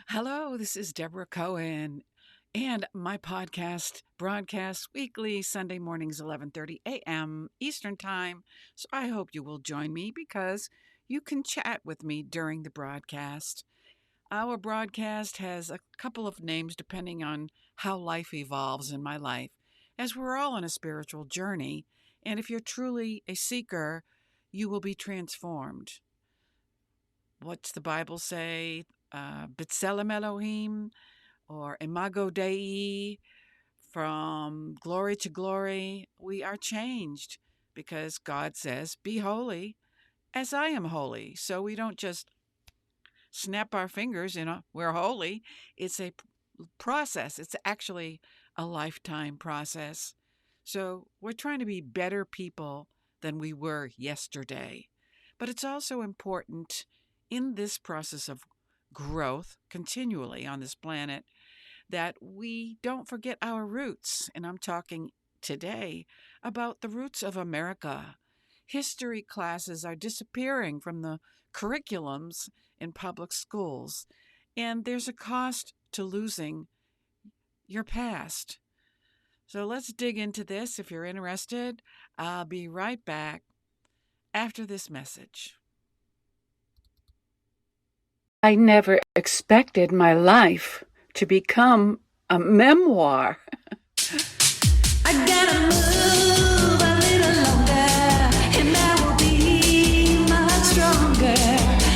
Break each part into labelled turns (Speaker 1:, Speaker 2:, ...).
Speaker 1: Hello, this is Deborah Cohen, and my podcast broadcasts weekly Sunday mornings 11:30 a.m. Eastern Time. So I hope you will join me because you can chat with me during the broadcast. Our broadcast has a couple of names depending on how life evolves in my life, as we're all on a spiritual journey, and if you're truly a seeker, you will be transformed. What's the Bible say? B'Tselem Elohim or Imago Dei, from glory to glory, we are changed because God says, "Be holy as I am holy." So we don't just snap our fingers and we're holy. It's a process. It's actually a lifetime process. So we're trying to be better people than we were yesterday. But it's also important in this process of growth continually on this planet that we don't forget our roots. And I'm talking today about the roots of America. History classes are disappearing from the curriculums in public schools, and there's a cost to losing your past. So let's dig into this if you're interested. I'll be right back after this message. I never expected my life to become a memoir. I gotta move a little longer, and I will be much stronger.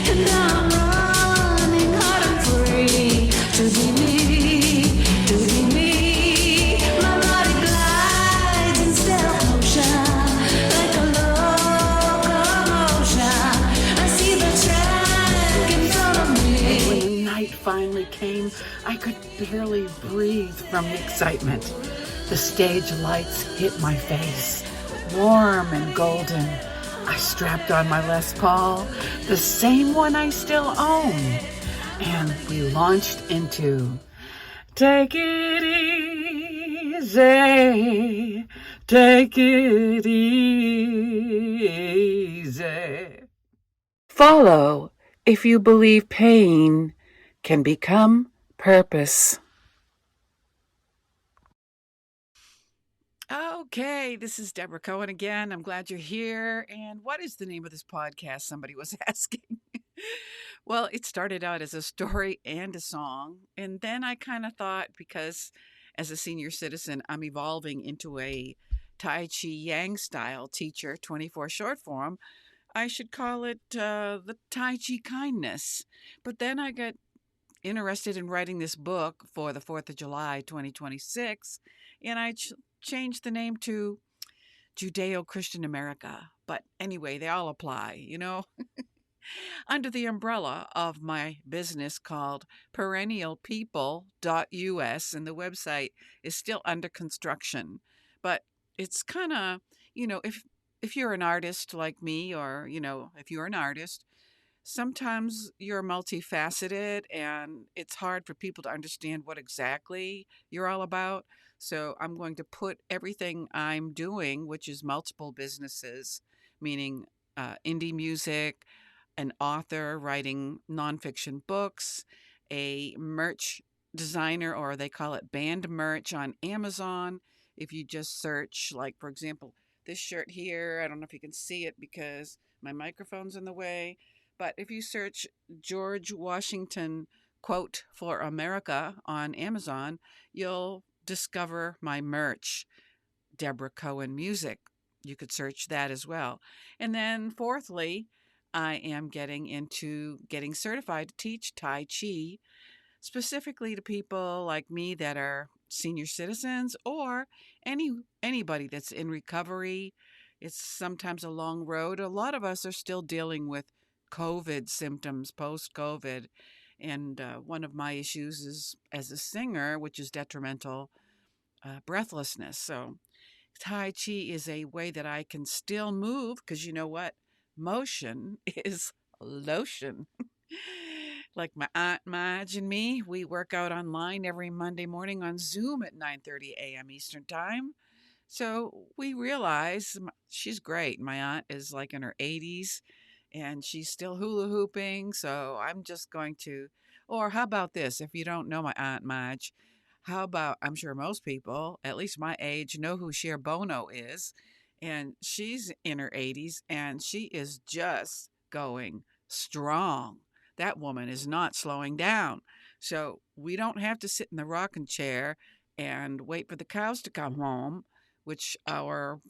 Speaker 1: And I'm running hard and free to be me, to be me. My body glides in stealth motion, like a locomotion. I see the track in front of me. When the night finally came, I could barely breathe from the excitement. The stage lights hit my face, warm and golden. I strapped on my Les Paul, the same one I still own, and we launched into Take It Easy, Take It Easy. Follow if you believe pain can become purpose. Okay, this is Deborah Cohen again. I'm glad you're here. And what is the name of this podcast? Somebody was asking. Well, it started out as a story and a song. And then I kind of thought, because as a senior citizen, I'm evolving into a Tai Chi Yang style teacher, 24 short form, I should call it the Tai Chi Kindness. But then I got interested in writing this book for the 4th of July, 2026, and I changed the name to Judeo-Christian America. But anyway, they all apply, under the umbrella of my business called perennialpeople.us, and the website is still under construction. But it's kind of, if you're an artist like me, or, if you're an artist, sometimes you're multifaceted and it's hard for people to understand what exactly you're all about. So I'm going to put everything I'm doing, which is multiple businesses, meaning indie music, an author writing nonfiction books, a merch designer, or they call it band merch on Amazon. If you just search, like, for example, this shirt here, I don't know if you can see it because my microphone's in the way, but if you search George Washington quote for America on Amazon, you'll discover my merch, Deborah Cohen Music. You could search that as well. And then, fourthly, I am getting certified to teach Tai Chi, specifically to people like me that are senior citizens or anybody that's in recovery. It's sometimes a long road. A lot of us are still dealing with COVID symptoms post COVID. And one of my issues is as a singer, which is detrimental breathlessness. So Tai Chi is a way that I can still move because you know what? Motion is lotion. Like my Aunt Madge and me, we work out online every Monday morning on Zoom at 9:30 a.m. Eastern Time. So we realize she's great. My aunt is like in her 80s, and she's still hula hooping. So I'm just going to, or how about this? If you don't know my Aunt Madge, how about, I'm sure most people, at least my age, know who Cher Bono is. And she's in her 80s and she is just going strong. That woman is not slowing down. So we don't have to sit in the rocking chair and wait for the cows to come home, which our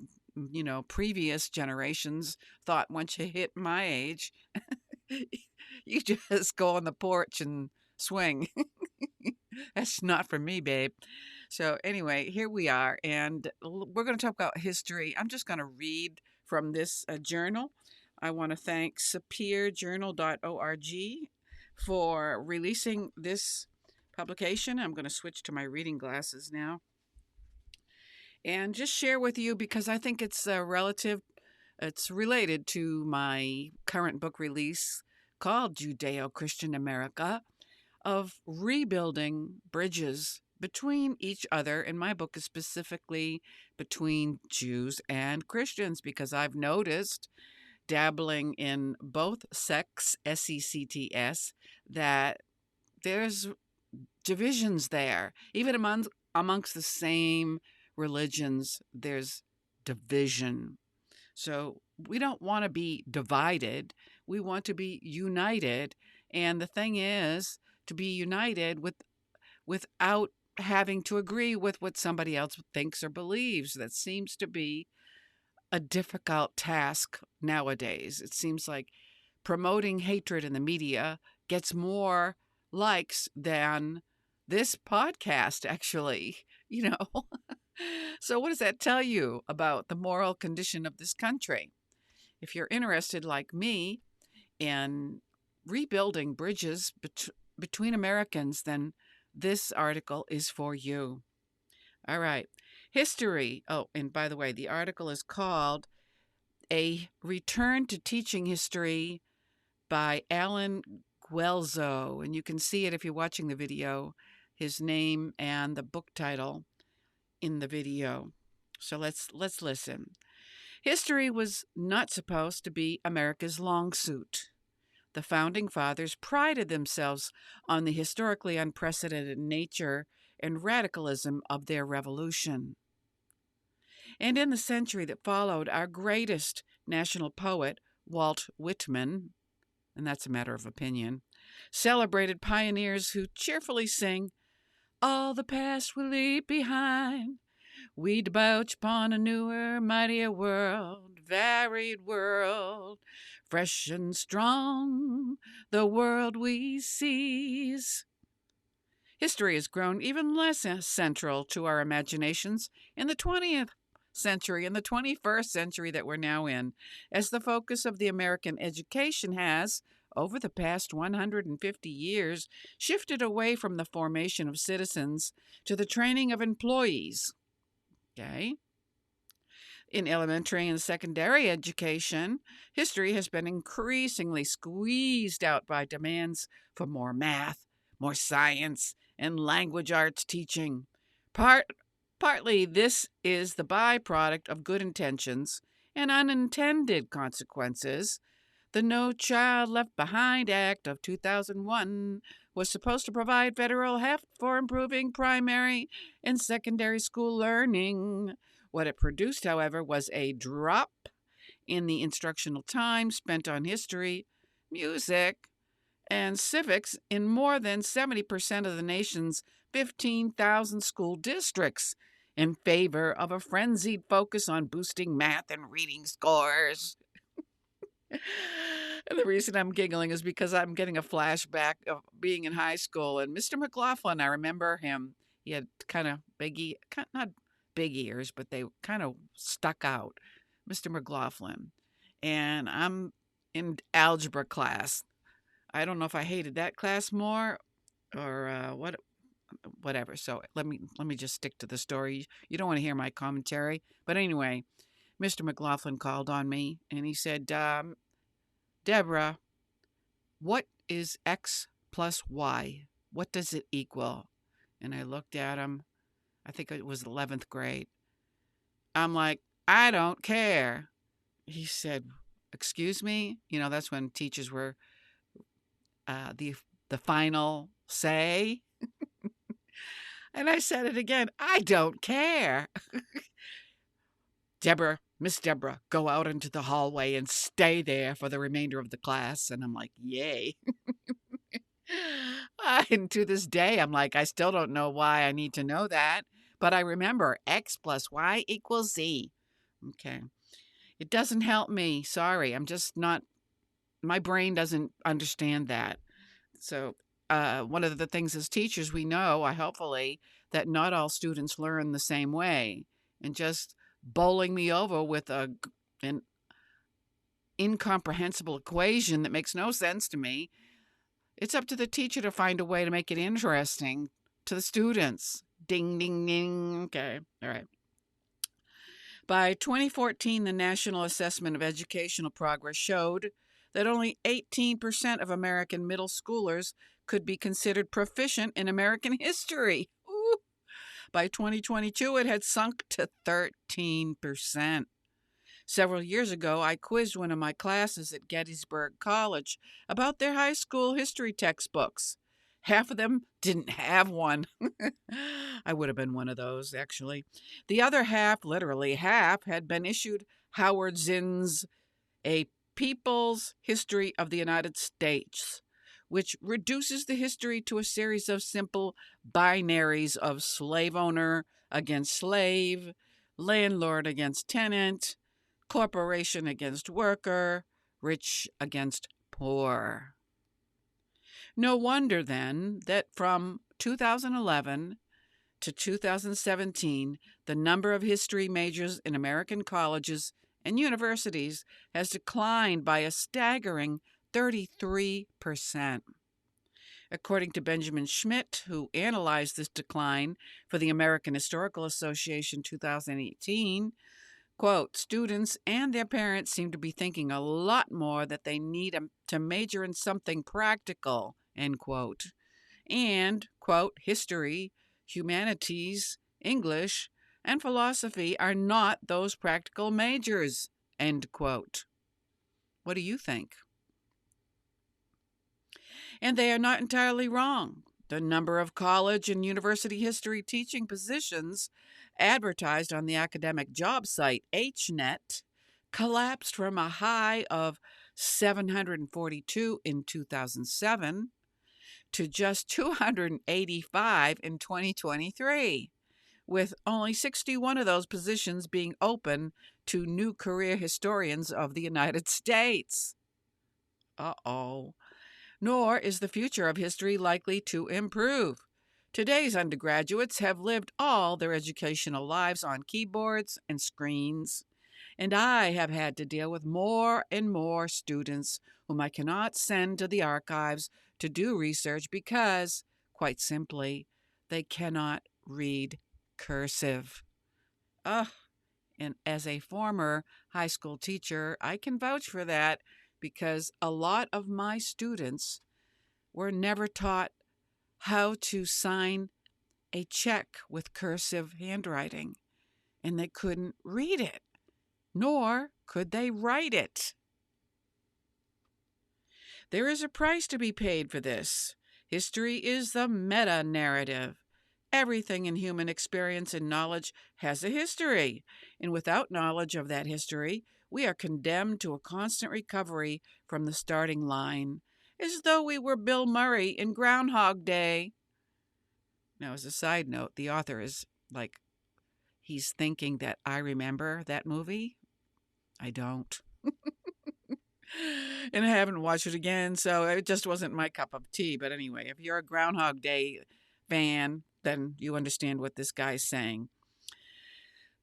Speaker 1: previous generations thought once you hit my age, you just go on the porch and swing. That's not for me, babe. So, anyway, here we are, and we're going to talk about history. I'm just going to read from this journal. I want to thank sapirjournal.org for releasing this publication. I'm going to switch to my reading glasses now and just share with you because I think it's it's related to my current book release called Judeo-Christian America, of rebuilding bridges between each other. And my book is specifically between Jews and Christians because I've noticed, dabbling in both sects, SECTS, that there's divisions there. Even amongst the same religions, there's division. So we don't want to be divided. We want to be united. And the thing is to be united without having to agree with what somebody else thinks or believes. That seems to be a difficult task nowadays. It seems like promoting hatred in the media gets more likes than this podcast, actually, you know. So, what does that tell you about the moral condition of this country? If you're interested, like me, in rebuilding bridges between Americans, then this article is for you. All right. History. Oh, and by the way, the article is called A Return to Teaching History by Alan Guelzo. And you can see it if you're watching the video, his name and the book title in the video. So let's listen. History was not supposed to be America's long suit. The founding fathers prided themselves on the historically unprecedented nature and radicalism of their revolution. And in the century that followed, our greatest national poet, Walt Whitman, and that's a matter of opinion, celebrated pioneers who cheerfully sing, "All the past we leave behind. We debouch upon a newer, mightier world, varied world, fresh and strong, the world we seize." History has grown even less central to our imaginations in the 20th century, in the 21st century that we're now in, as the focus of the American education has, over the past 150 years, shifted away from the formation of citizens to the training of employees. Okay? In elementary and secondary education, history has been increasingly squeezed out by demands for more math, more science, and language arts teaching. Partly this is the byproduct of good intentions and unintended consequences. The No Child Left Behind Act of 2001 was supposed to provide federal heft for improving primary and secondary school learning. What it produced, however, was a drop in the instructional time spent on history, music, and civics in more than 70% of the nation's 15,000 school districts, in favor of a frenzied focus on boosting math and reading scores. And the reason I'm giggling is because I'm getting a flashback of being in high school. And Mr. McLaughlin, I remember him. He had kind of not big ears, but they kind of stuck out. Mr. McLaughlin. And I'm in algebra class. I don't know if I hated that class more or whatever. So let me just stick to the story. You don't want to hear my commentary. But anyway, Mr. McLaughlin called on me and he said, "Debra, what is X plus Y? What does it equal?" And I looked at him. I think it was 11th grade. I'm like, "I don't care." He said, Excuse me? That's when teachers were the final say. And I said it again. I don't care. Deborah, Miss Deborah, go out into the hallway and stay there for the remainder of the class. And I'm like, yay. And to this day, I'm like, I still don't know why I need to know that. But I remember X plus Y equals Z. Okay. It doesn't help me. Sorry. I'm just not, my brain doesn't understand that. So, one of the things as teachers, we know, hopefully, that not all students learn the same way. And just bowling me over with an incomprehensible equation that makes no sense to me, it's up to the teacher to find a way to make it interesting to the students. Ding, ding, ding. Okay. All right. By 2014, the National Assessment of Educational Progress showed that only 18% of American middle schoolers could be considered proficient in American history. Ooh. By 2022, it had sunk to 13%. Several years ago, I quizzed one of my classes at Gettysburg College about their high school history textbooks. Half of them didn't have one. I would have been one of those, actually. The other half, literally half, had been issued Howard Zinn's A People's History of the United States, which reduces the history to a series of simple binaries of slave owner against slave, landlord against tenant, corporation against worker, rich against poor. No wonder, then, that from 2011 to 2017, the number of history majors in American colleges and universities has declined by a staggering 33%. According to Benjamin Schmidt, who analyzed this decline for the American Historical Association 2018, quote, students and their parents seem to be thinking a lot more that they need to major in something practical, end quote. And, quote, history, humanities, English, and philosophy are not those practical majors, end quote. What do you think? And they are not entirely wrong. The number of college and university history teaching positions advertised on the academic job site HNet collapsed from a high of 742 in 2007 to just 285 in 2023, with only 61 of those positions being open to new career historians of the United States. Uh-oh. Nor is the future of history likely to improve. Today's undergraduates have lived all their educational lives on keyboards and screens, and I have had to deal with more and more students whom I cannot send to the archives to do research because, quite simply, they cannot read cursive. Ugh. And as a former high school teacher, I can vouch for that because a lot of my students were never taught how to sign a check with cursive handwriting, and they couldn't read it, nor could they write it. There is a price to be paid for this. History is the meta-narrative. Everything in human experience and knowledge has a history, and without knowledge of that history, we are condemned to a constant recovery from the starting line, as though we were Bill Murray in Groundhog Day. Now, as a side note, the author is like, he's thinking that I remember that movie. I don't. And I haven't watched it again, so it just wasn't my cup of tea. But anyway, if you're a Groundhog Day fan, then you understand what this guy's saying.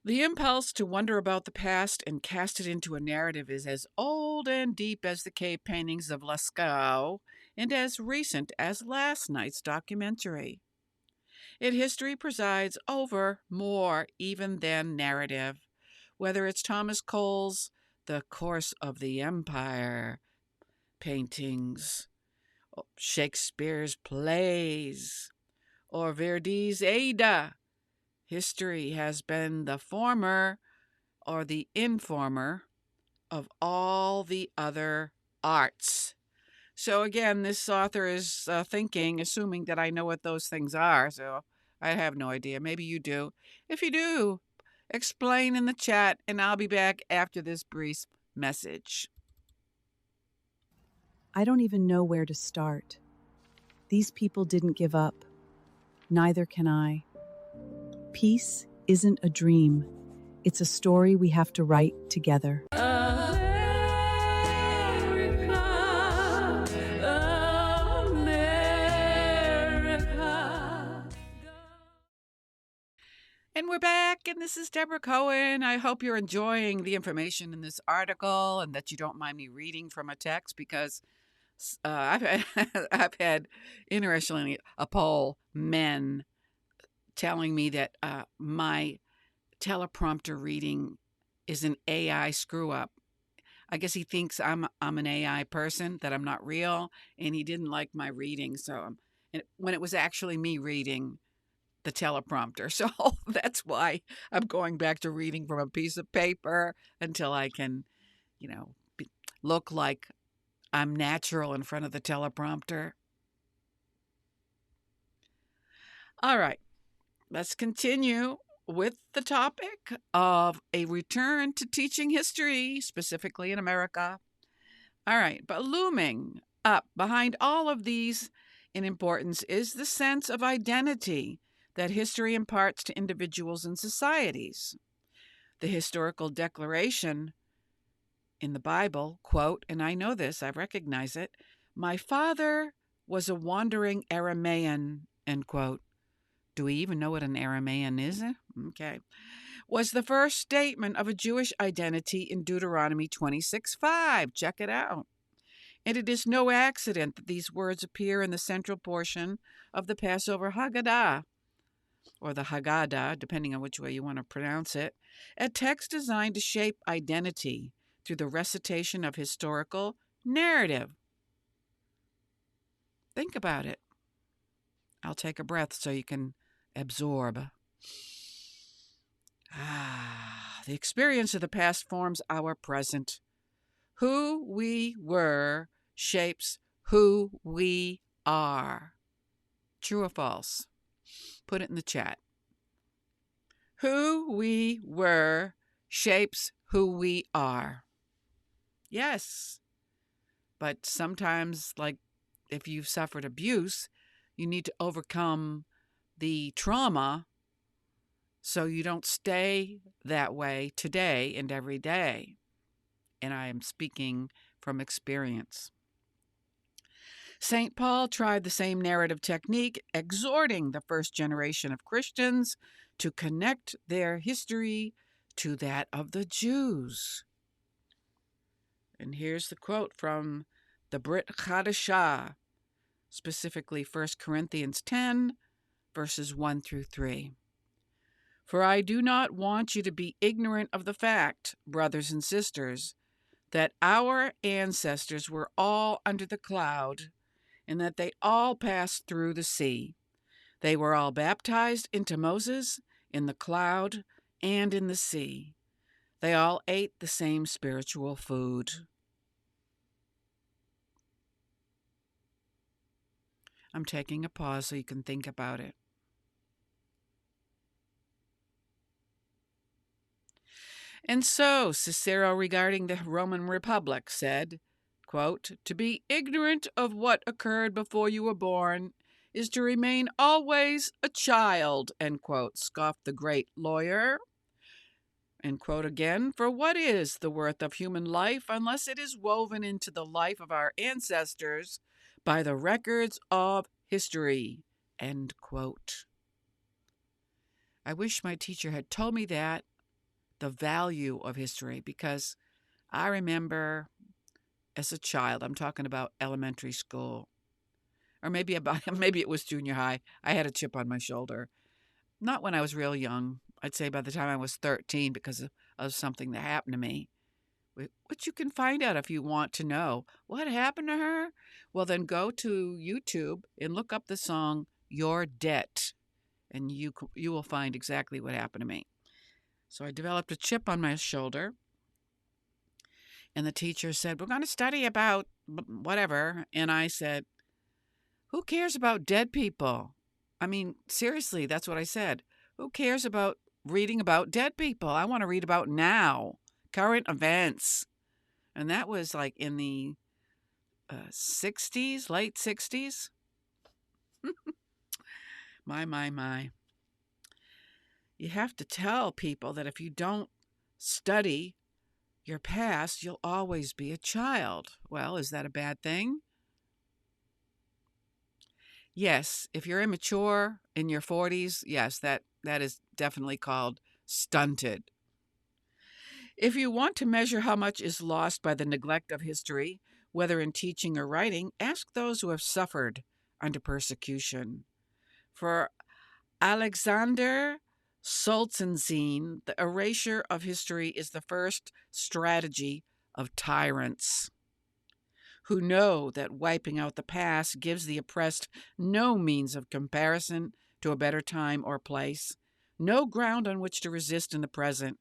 Speaker 1: The impulse to wonder about the past and cast it into a narrative is as old and deep as the cave paintings of Lascaux and as recent as last night's documentary. Yet history presides over more even than narrative, whether it's Thomas Cole's The Course of the Empire paintings, Shakespeare's plays, or Verdi's Ada. History has been the former or the informer of all the other arts. So again, this author is assuming that I know what those things are. So I have no idea. Maybe you do. If you do, explain in the chat, and I'll be back after this brief message.
Speaker 2: I don't even know where to start. These people didn't give up. Neither can I. Peace isn't a dream. It's a story we have to write together.
Speaker 1: And we're back, and this is Debra Cohen. I hope you're enjoying the information in this article and that you don't mind me reading from a text, because I've had, interestingly, a poll, men telling me that my teleprompter reading is an AI screw up. I guess he thinks I'm an AI person, that I'm not real, and he didn't like my reading. So, when it was actually me reading the teleprompter. So that's why I'm going back to reading from a piece of paper until I can, look like I'm natural in front of the teleprompter. All right, let's continue with the topic of a return to teaching history, specifically in America. All right, but looming up behind all of these in importance is the sense of identity that history imparts to individuals and societies. The historical declaration in the Bible, quote, and I know this, I recognize it, "My father was a wandering Aramaean," end quote. Do we even know what an Aramaean is? Okay. Was the first statement of a Jewish identity in Deuteronomy 26:5. Check it out. And it is no accident that these words appear in the central portion of the Passover Haggadah, or the Haggadah, depending on which way you want to pronounce it, a text designed to shape identity through the recitation of historical narrative. Think about it. I'll take a breath so you can absorb. The experience of the past forms our present. Who we were shapes who we are. True or false? Put it in the chat. Who we were shapes who we are. Yes. But sometimes, like if you've suffered abuse, you need to overcome the trauma so you don't stay that way today and every day. And I am speaking from experience. St. Paul tried the same narrative technique, exhorting the first generation of Christians to connect their history to that of the Jews. And here's the quote from the Brit Chadashah, specifically 1 Corinthians 10, verses 1 through 3. For I do not want you to be ignorant of the fact, brothers and sisters, that our ancestors were all under the cloud, and that they all passed through the sea. They were all baptized into Moses in the cloud and in the sea. They all ate the same spiritual food. I'm taking a pause so you can think about it. And so Cicero, regarding the Roman Republic, said, quote, "To be ignorant of what occurred before you were born is to remain always a child," end quote, scoffed the great lawyer. End quote again, "For what is the worth of human life unless it is woven into the life of our ancestors by the records of history," end quote. I wish my teacher had told me that, the value of history, because I remember as a child, I'm talking about elementary school, or maybe it was junior high, I had a chip on my shoulder. Not when I was real young. I'd say by the time I was 13, because of something that happened to me, which you can find out if you want to know what happened to her. Well, then go to YouTube and look up the song "Your Debt," and you will find exactly what happened to me. So I developed a chip on my shoulder. And the teacher said, "We're going to study about whatever." And I said, "Who cares about dead people?" I mean, seriously, that's what I said. Who cares about reading about dead people? I want to read about now, current events. And that was like in the 60s, late 60s. My. You have to tell people that if you don't study your past, you'll always be a child. Well, is that a bad thing? Yes, if you're immature in your 40s, yes, that is definitely called stunted. If you want to measure how much is lost by the neglect of history, whether in teaching or writing, ask those who have suffered under persecution. For Alexander Solzhenitsyn, the erasure of history is the first strategy of tyrants who know that wiping out the past gives the oppressed no means of comparison to a better time or place, no ground on which to resist in the present.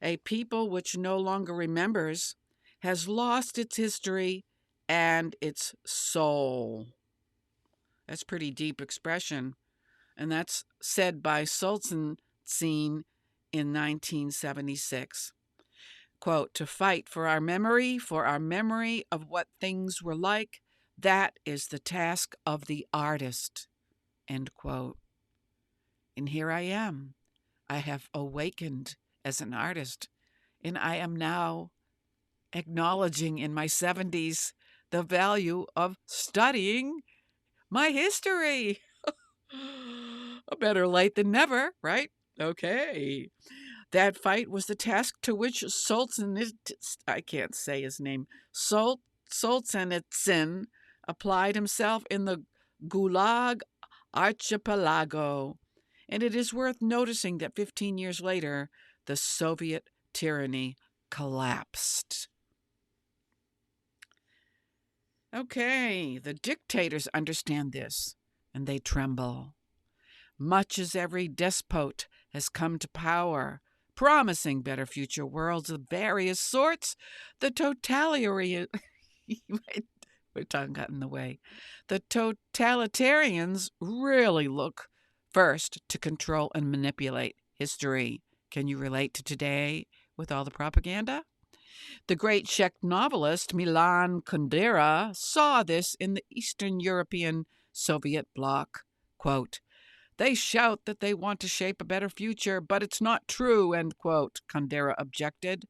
Speaker 1: A people which no longer remembers has lost its history and its soul. That's pretty deep expression. And that's said by Solzhenitsyn in 1976. Quote, "To fight for our memory of what things were like, that is the task of the artist." End quote. And here I am. I have awakened as an artist, and I am now acknowledging in my 70s the value of studying my history. Better late than never, right? Okay. That fight was the task to which I can't say his name, Solzhenitsyn applied himself in the Gulag Archipelago. And it is worth noticing that 15 years later, the Soviet tyranny collapsed. Okay, the dictators understand this, and they tremble. Much as every despot has come to power, promising better future worlds of various sorts, the totalitarian my tongue got in the way. The totalitarians really look first to control and manipulate history. Can you relate to today with all the propaganda? The great Czech novelist Milan Kundera saw this in the Eastern European Soviet bloc. Quote, "They shout that they want to shape a better future, but it's not true," end quote, Kundera objected.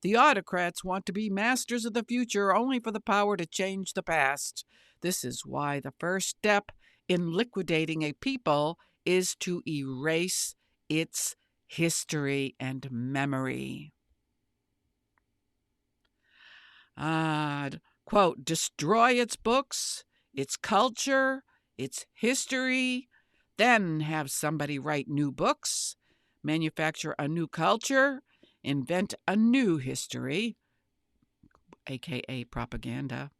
Speaker 1: "The autocrats want to be masters of the future only for the power to change the past. This is why the first step in liquidating a people is to erase its history and memory." Quote, "Destroy its books, its culture, its history, then have somebody write new books, manufacture a new culture, invent a new history," aka propaganda.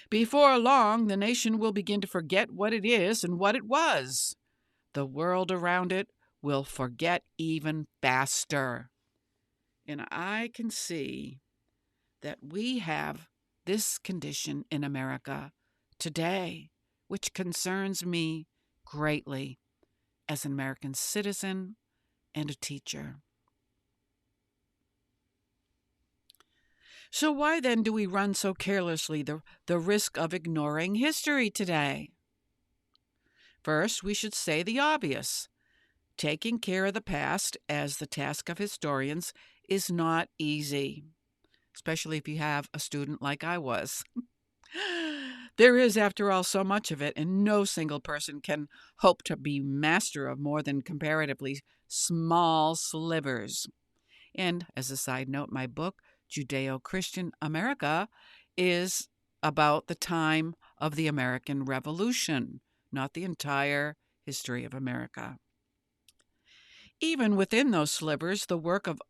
Speaker 1: "Before long, the nation will begin to forget what it is and what it was. The world around it will forget even faster." And I can see that we have this condition in America today, which concerns me greatly as an American citizen and a teacher. So why then do we run so carelessly the risk of ignoring history today? First, we should say the obvious. Taking care of the past as the task of historians is not easy, especially if you have a student like I was. There is, after all, so much of it, and no single person can hope to be master of more than comparatively small slivers. And as a side note, my book, Judeo-Christian America, is about the time of the American Revolution, not the entire history of America. Even within those slivers, the work of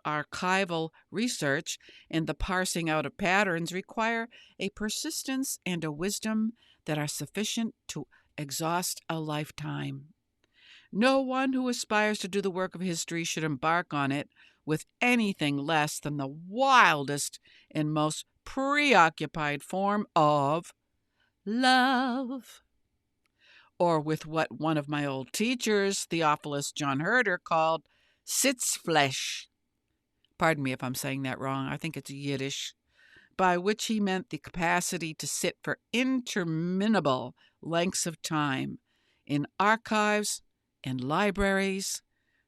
Speaker 1: archival research and the parsing out of patterns require a persistence and a wisdom that are sufficient to exhaust a lifetime. No one who aspires to do the work of history should embark on it with anything less than the wildest and most preoccupied form of love. Or with what one of my old teachers, Theophilus John Herder, called sitzfleisch. Pardon me if I'm saying that wrong. I think it's Yiddish. By which he meant the capacity to sit for interminable lengths of time in archives and libraries,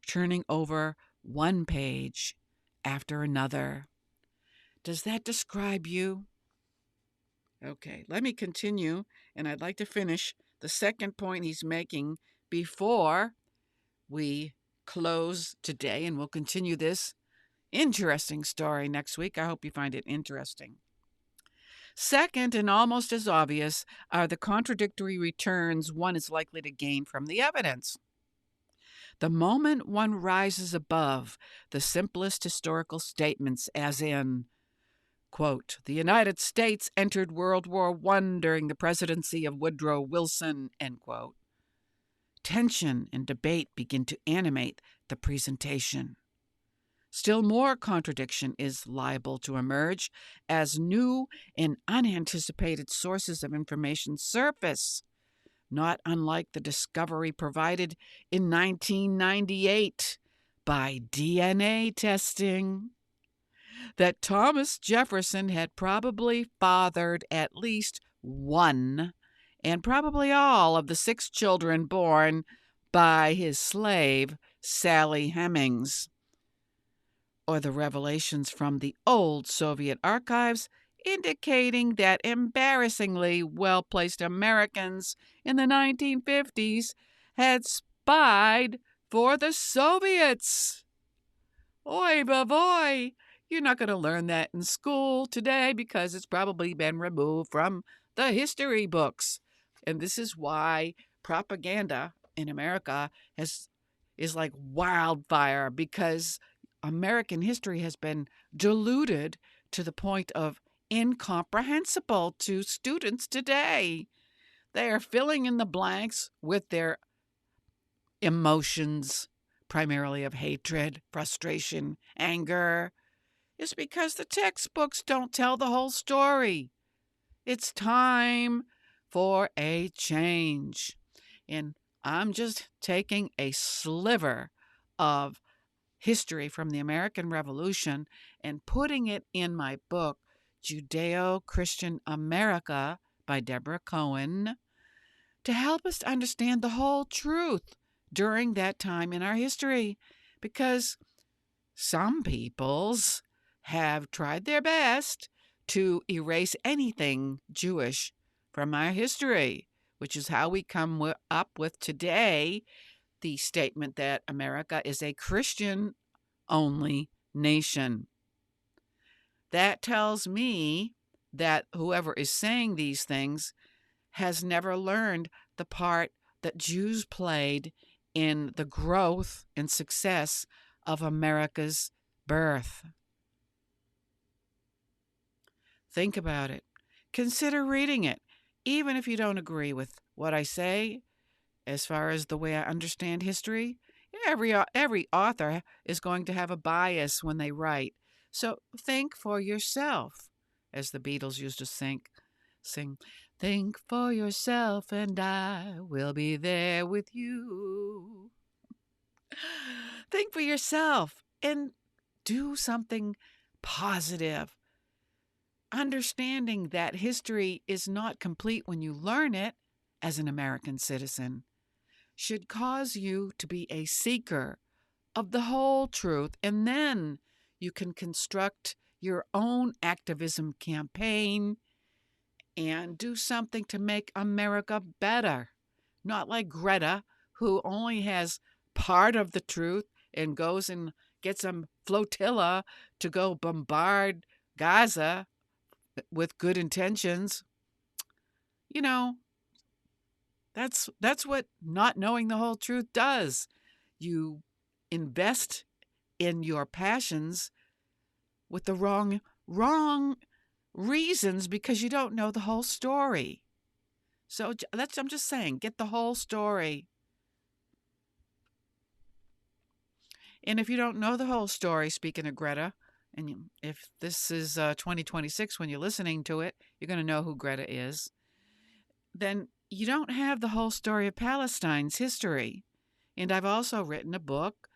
Speaker 1: turning over one page after another. Does that describe you? Okay, let me continue, and I'd like to finish the second point he's making before we close today, and we'll continue this interesting story next week. I hope you find it interesting. Second, and almost as obvious, are the contradictory returns one is likely to gain from the evidence. The moment one rises above the simplest historical statements, as in, quote, the United States entered World War I during the presidency of Woodrow Wilson, end quote, tension and debate begin to animate the presentation. Still more contradiction is liable to emerge as new and unanticipated sources of information surface, not unlike the discovery provided in 1998 by DNA testing that Thomas Jefferson had probably fathered at least one and probably all of the 6 children born by his slave, Sally Hemings. Or the revelations from the old Soviet archives indicating that embarrassingly well-placed Americans in the 1950s had spied for the Soviets. Oy vavoy! You're not going to learn that in school today because it's probably been removed from the history books. And this is why propaganda in America is like wildfire, because American history has been diluted to the point of incomprehensible to students today. They are filling in the blanks with their emotions, primarily of hatred, frustration, anger. It's because the textbooks don't tell the whole story. It's time for a change. And I'm just taking a sliver of history from the American Revolution and putting it in my book, Judeo-Christian America by Debra Cohen, to help us understand the whole truth during that time in our history. Because some peoples have tried their best to erase anything Jewish from our history, which is how we come up with today the statement that America is a Christian-only nation. That tells me that whoever is saying these things has never learned the part that Jews played in the growth and success of America's birth. Think about it. Consider reading it, even if you don't agree with what I say. As far as the way I understand history, every author is going to have a bias when they write. So think for yourself, as the Beatles used to sing. Think for yourself and I will be there with you. Think for yourself and do something positive. Understanding that history is not complete when you learn it as an American citizen should cause you to be a seeker of the whole truth, and then you can construct your own activism campaign and do something to make America better. Not like Greta, who only has part of the truth and goes and gets a flotilla to go bombard Gaza with good intentions. You know, that's what not knowing the whole truth does. You invest in your passions with the wrong reasons because you don't know the whole story. So I'm just saying, get the whole story. And if you don't know the whole story, speaking of Greta, and if this is 2026 when you're listening to it, you're going to know who Greta is, then you don't have the whole story of Palestine's history. And I've also written a book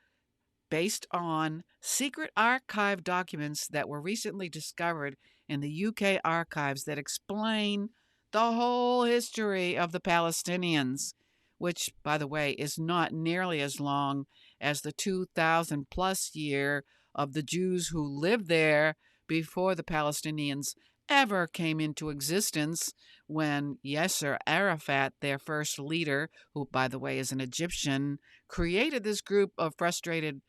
Speaker 1: based on secret archive documents that were recently discovered in the UK archives that explain the whole history of the Palestinians, which, by the way, is not nearly as long as the 2,000 plus year of the Jews who lived there before the Palestinians ever came into existence, when Yasser Arafat, their first leader, who, by the way, is an Egyptian, created this group of frustrated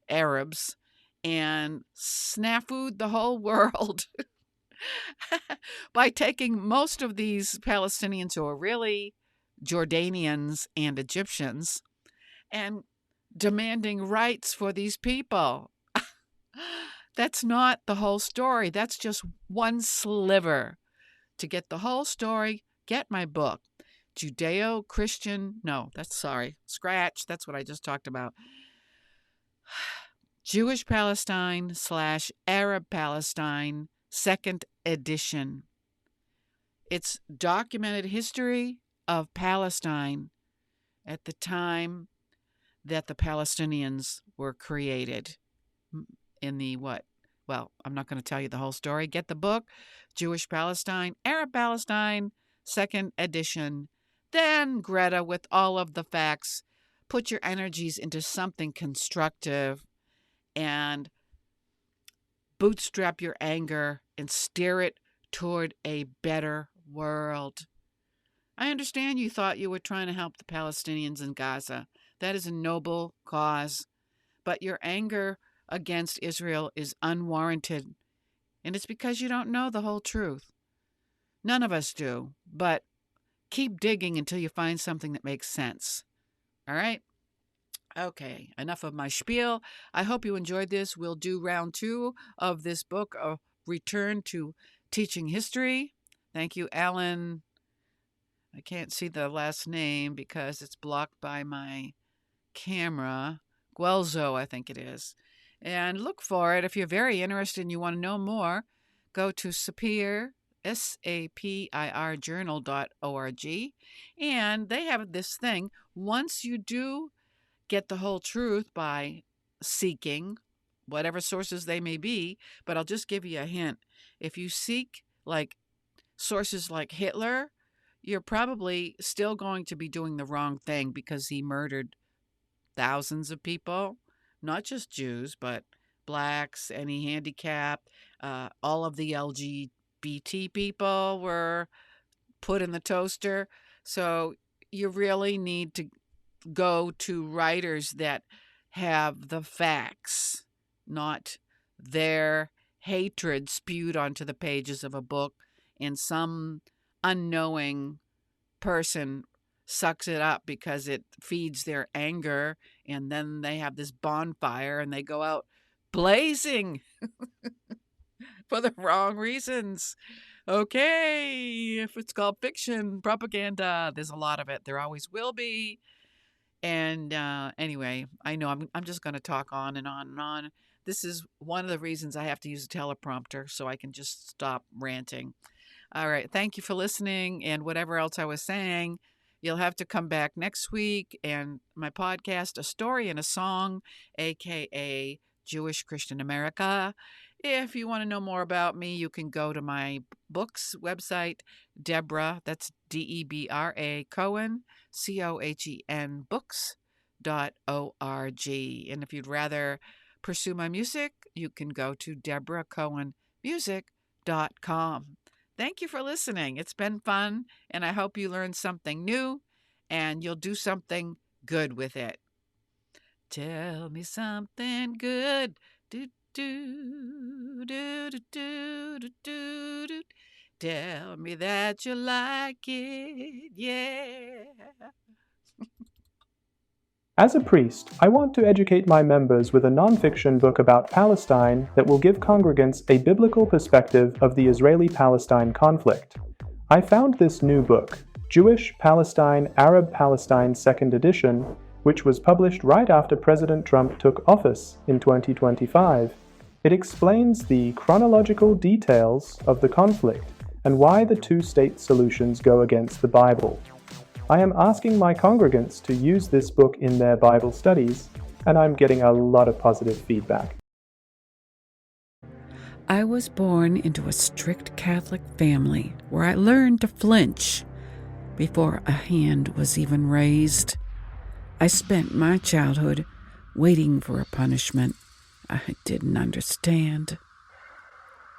Speaker 1: Arabs and snafu'd the whole world by taking most of these Palestinians, who are really Jordanians and Egyptians, and demanding rights for these people. That's not the whole story. That's just one sliver. To get the whole story, get my book, Judeo-Christian, scratch, that's what I just talked about. Jewish Palestine / Arab Palestine, 2nd edition. It's documented history of Palestine at the time that the Palestinians were created in the what? Well, I'm not going to tell you the whole story. Get the book, Jewish Palestine, Arab Palestine, 2nd edition. Then, Greta, with all of the facts, put your energies into something constructive and bootstrap your anger and steer it toward a better world. I understand you thought you were trying to help the Palestinians in Gaza. That is a noble cause. But your anger against Israel is unwarranted. And it's because you don't know the whole truth. None of us do. But keep digging until you find something that makes sense. All right? Okay, enough of my spiel. I hope you enjoyed this. We'll do round 2 of this book, A Return to Teaching History. Thank you, Alan. I can't see the last name because it's blocked by my camera. Guelzo, I think it is. And look for it. If you're very interested and you want to know more, go to Sapir, SAPIR journal.org. And they have this thing. Once you do get the whole truth by seeking whatever sources they may be, but I'll just give you a hint. If you seek sources like Hitler, you're probably still going to be doing the wrong thing, because he murdered thousands of people, not just Jews, but blacks, any handicapped, all of the LGBT people were put in the toaster. So you really need to go to writers that have the facts, not their hatred spewed onto the pages of a book, and some unknowing person sucks it up because it feeds their anger, and then they have this bonfire and they go out blazing for the wrong reasons. Okay, if it's called fiction, propaganda, there's a lot of it. There always will be. And anyway, I know I'm just going to talk on and on and on. This is one of the reasons I have to use a teleprompter, so I can just stop ranting. All right, thank you for listening, and whatever else I was saying, you'll have to come back next week. And my podcast, A Story and a Song, aka Jewish-Christian America. If you want to know more about me, you can go to my books website, Debra, that's Debra, Cohen, Cohen, books.org. And if you'd rather pursue my music, you can go to DebraCohenMusic.com. Thank you for listening. It's been fun, and I hope you learned something new and you'll do something good with it. Tell me something good. Do, do, do, do, do, do, do, do. Tell me that you like it, yeah.
Speaker 3: As a priest, I want to educate my members with a nonfiction book about Palestine that will give congregants a biblical perspective of the Israeli-Palestine conflict. I found this new book, Jewish Palestine, Arab Palestine 2nd edition, which was published right after President Trump took office in 2025. It explains the chronological details of the conflict and why the two-state solutions go against the Bible. I am asking my congregants to use this book in their Bible studies, and I'm getting a lot of positive feedback.
Speaker 1: I was born into a strict Catholic family where I learned to flinch before a hand was even raised. I spent my childhood waiting for a punishment I didn't understand.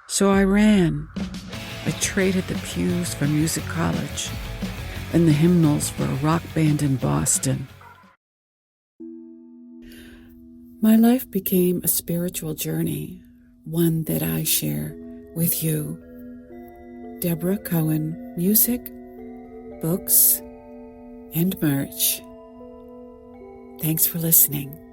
Speaker 1: So I ran. I traded the pews for music college and the hymnals for a rock band in Boston. My life became a spiritual journey, one that I share with you. Debra Cohen, music, books, and merch. Thanks for listening.